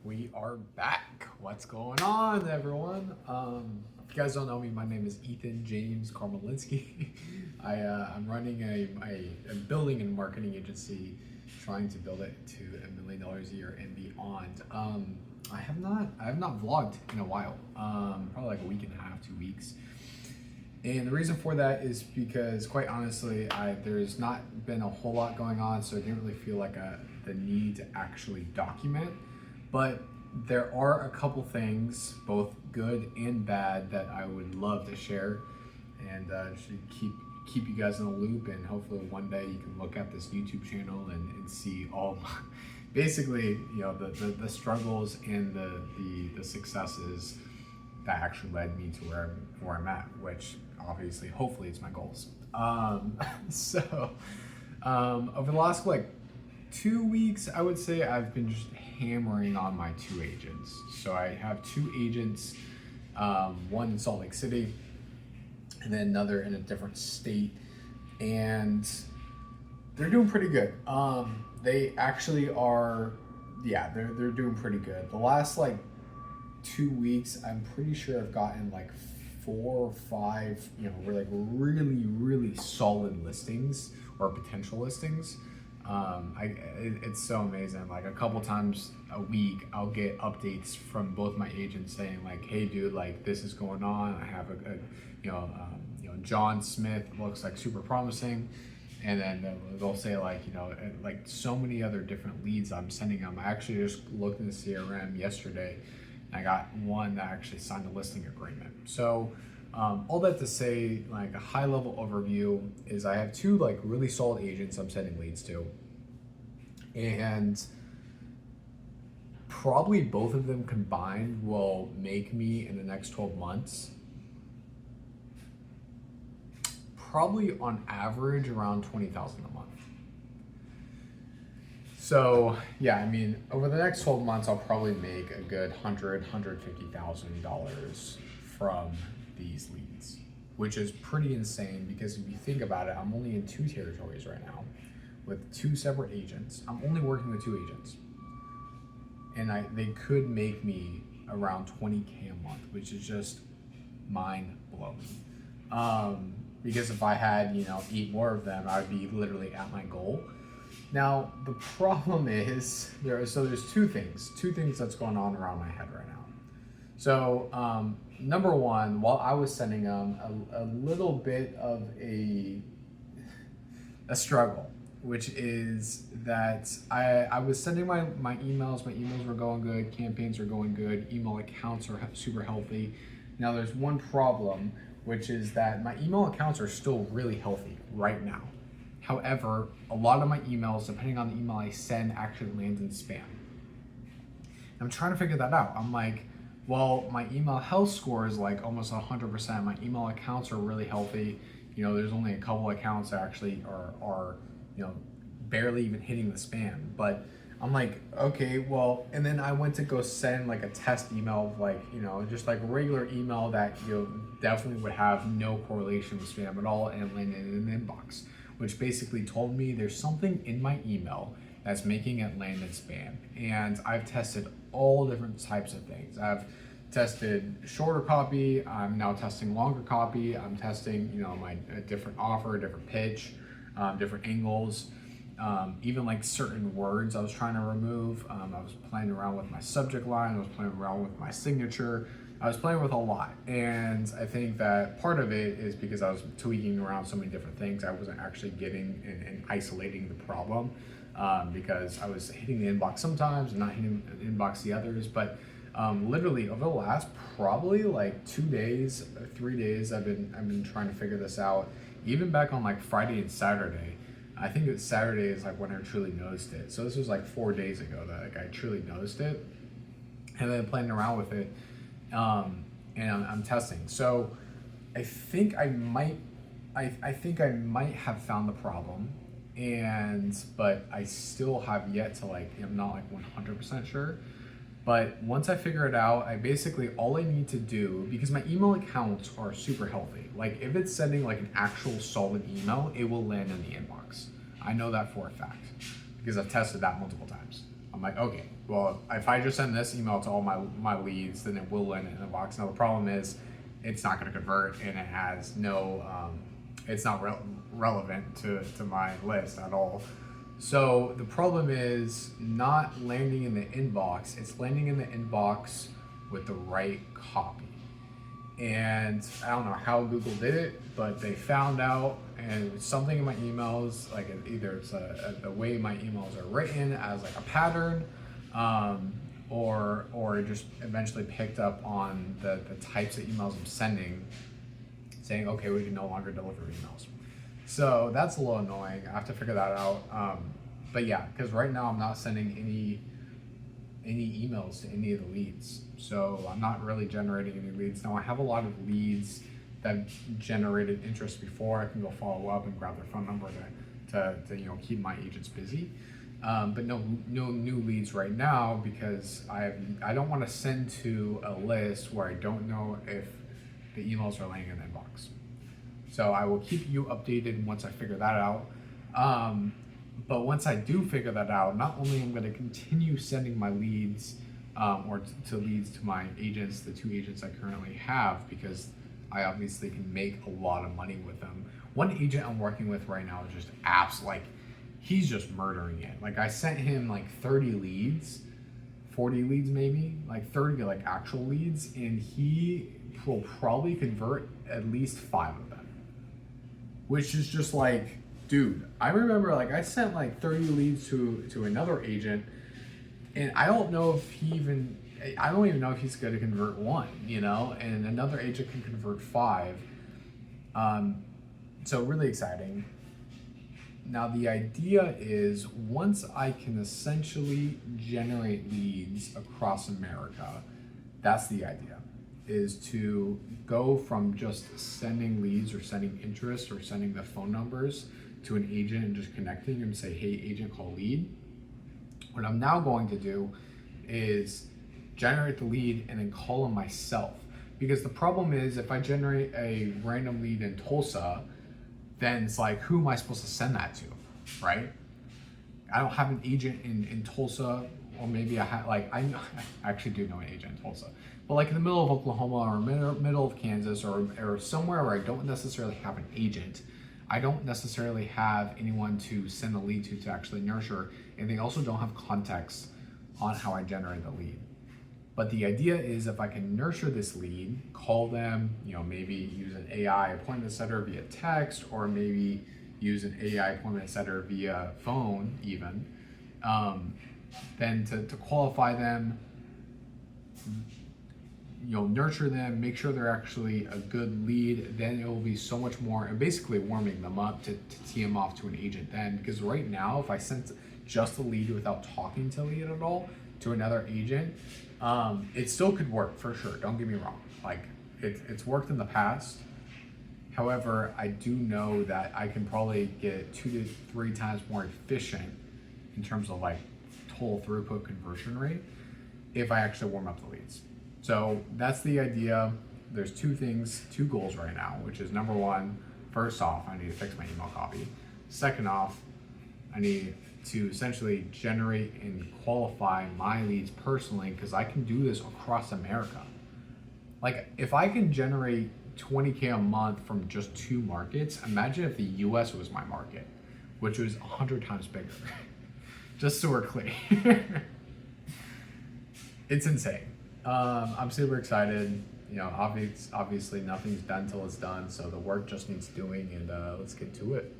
We are back. What's going on, everyone? If you guys don't know me, my name is Ethan James Karmelinski. I'm running a building and marketing agency, trying to build it to $1 million a year and beyond. I have not vlogged in a while, probably like a week and a half, 2 weeks. And the reason for that is because, quite honestly, there's not been a whole lot going on, so I didn't really feel like the need to actually document. But there are a couple things, both good and bad, that I would love to share, and should keep you guys in the loop. And hopefully, one day you can look at this YouTube channel and see all, basically, the struggles and the successes that actually led me to where I'm at, which obviously, hopefully, it's my goals. Over the last 2 weeks, I would say I've been just hammering on my 2 agents. So I have 2 agents, one in Salt Lake City, and then another in a different state, and they're doing pretty good. They actually are, they're doing pretty good. The last 2 weeks, I'm pretty sure I've gotten 4 or 5, really solid listings or potential listings. It's so amazing. A couple times a week, I'll get updates from both my agents saying hey dude, this is going on. I have John Smith looks super promising. And then they'll say so many other different leads I'm sending them. I actually just looked in the CRM yesterday. I got one that actually signed a listing agreement. So all that to say, a high level overview is I have 2 really solid agents I'm sending leads to, and probably both of them combined will make me in the next 12 months probably on average around $20,000 a month. So yeah, over the next 12 months, I'll probably make a good $150,000 from these leads, which is pretty insane because if you think about it, I'm only in 2 territories right now with 2 separate agents. I'm only working with 2 agents, and they could make me around 20K a month, which is just mind blowing. Because if I had 8 more of them, I would be literally at my goal. Now the problem is there's 2 things that's going on around my head right now. So number one, while I was sending them a little bit of a struggle, which is that I was sending my emails were going good, campaigns are going good, email accounts are super healthy. Now there's one problem, which is that my email accounts are still really healthy right now. However, a lot of my emails, depending on the email I send, actually lands in spam. I'm trying to figure that out. I'm well, my email health score is almost 100%. My email accounts are really healthy. There's only a couple accounts that actually are barely even hitting the spam. But I'm okay, well, and then I went to go send a test email of just regular email that definitely would have no correlation with spam at all, and landed in an inbox, which basically told me there's something in my email that's making it land in spam. And I've tested all different types of things. I've tested shorter copy, I'm now testing longer copy, I'm testing my different offer, different pitch, different angles, even certain words I was trying to remove. I was playing around with my subject line, I was playing around with my signature, I was playing with a lot. And I think that part of it is because I was tweaking around so many different things, I wasn't actually getting and isolating the problem, because I was hitting the inbox sometimes and not hitting the inbox the others. But literally over the last probably 2 days, 3 days, I've been trying to figure this out. Even back on Friday and Saturday, I think that Saturday is when I truly noticed it. So this was 4 days ago that I truly noticed it, and then playing around with it, and I'm testing. So I think I might have found the problem, but I still have yet to I'm not 100% sure. But once I figure it out, all I need to do, because my email accounts are super healthy. If it's sending an actual solid email, it will land in the inbox. I know that for a fact because I've tested that multiple times. I'm like, okay, well, if I just send this email to all my leads, then it will land in the box. Now the problem is, it's not going to convert, and it has no, it's not relevant to my list at all. So the problem is not landing in the inbox. It's landing in the inbox with the right copy. And I don't know how Google did it, but they found out, and it was something in my emails, like either it's the way my emails are written as like a pattern, or it just eventually picked up on the types of emails I'm sending, saying, okay, we can no longer deliver emails. So that's a little annoying. I have to figure that out. But yeah, because right now I'm not sending any emails to any of the leads. So I'm not really generating any leads. Now I have a lot of leads that generated interest before. I can go follow up and grab their phone number to keep my agents busy. But no new leads right now, because I don't want to send to a list where I don't know if the emails are laying in the inbox. So I will keep you updated once I figure that out. But once I do figure that out, not only am I going to continue sending my leads leads to my agents, the 2 agents I currently have, because I obviously can make a lot of money with them. One agent I'm working with right now is just he's just murdering it. Like I sent him like 30 leads, 40 leads maybe, like 30 like actual leads, and he will probably convert at least 5 of them, which is just like, dude, I remember like I sent like 30 leads to another agent, and I don't know if I don't even know if he's going to convert 1, and another agent can convert 5. So really exciting. Now the idea is, once I can essentially generate leads across America, that's the idea, is to go from just sending leads or sending interest or sending the phone numbers to an agent and just connecting and say, hey, agent, call lead. What I'm now going to do is generate the lead and then call them myself. Because the problem is, if I generate a random lead in Tulsa, then it's like, who am I supposed to send that to, right? I don't have an agent in Tulsa, or maybe I actually do know an agent in Tulsa, but like in the middle of Oklahoma or middle of Kansas or somewhere where I don't necessarily have an agent, I don't necessarily have anyone to send the lead to actually nurture, and they also don't have context on how I generate the lead. But the idea is, if I can nurture this lead, call them, maybe use an AI appointment setter via text, or maybe use an AI appointment setter via phone even, then to qualify them, nurture them, make sure they're actually a good lead, then it will be so much more, and basically warming them up to tee them off to an agent then. Because right now, if I sent just the lead without talking to the lead at all to another agent, it still could work for sure, don't get me wrong. Like it's worked in the past. However, I do know that I can probably get it 2 to 3 times more efficient in terms of like total throughput conversion rate if I actually warm up the leads. So that's the idea. There's 2 goals right now, which is, number 1, first off, I need to fix my email copy. Second off, I need to essentially generate and qualify my leads personally, because I can do this across America. Like if I can generate 20K a month from just 2 markets, imagine if the US was my market, which was 100 times bigger. Just so we're clear. It's insane. I'm super excited. Obviously nothing's done till it's done, so the work just needs doing, and let's get to it.